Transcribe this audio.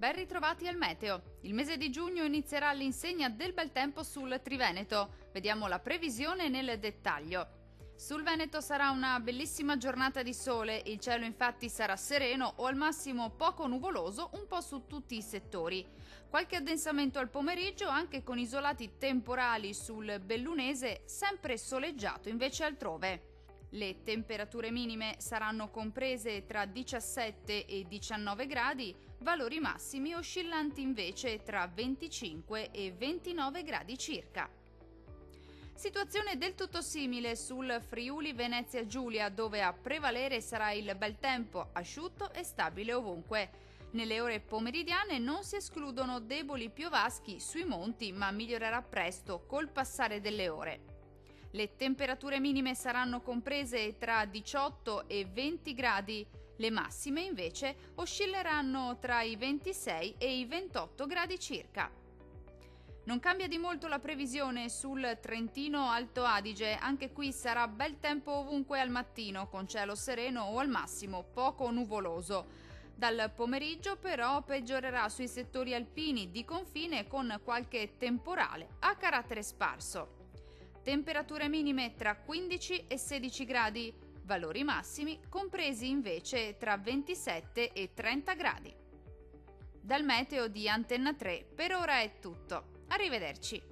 Ben ritrovati al meteo. Il mese di giugno inizierà all'insegna del bel tempo sul Triveneto. Vediamo la previsione nel dettaglio. Sul Veneto sarà una bellissima giornata di sole, il cielo infatti sarà sereno o al massimo poco nuvoloso un po' su tutti i settori. Qualche addensamento al pomeriggio anche con isolati temporali sul Bellunese, sempre soleggiato invece altrove. Le temperature minime saranno comprese tra 17 e 19 gradi, valori massimi oscillanti invece tra 25 e 29 gradi circa. Situazione del tutto simile sul Friuli Venezia Giulia, dove a prevalere sarà il bel tempo asciutto e stabile ovunque. Nelle ore pomeridiane non si escludono deboli piovaschi sui monti, ma migliorerà presto col passare delle ore. Le temperature minime saranno comprese tra 18 e 20 gradi, le massime invece oscilleranno tra i 26 e i 28 gradi circa. Non cambia di molto la previsione sul Trentino Alto Adige, anche qui sarà bel tempo ovunque al mattino, con cielo sereno o al massimo poco nuvoloso. Dal pomeriggio però peggiorerà sui settori alpini di confine con qualche temporale a carattere sparso. Temperature minime tra 15 e 16 gradi, valori massimi compresi invece tra 27 e 30 gradi. Dal meteo di Antenna 3 per ora è tutto. Arrivederci.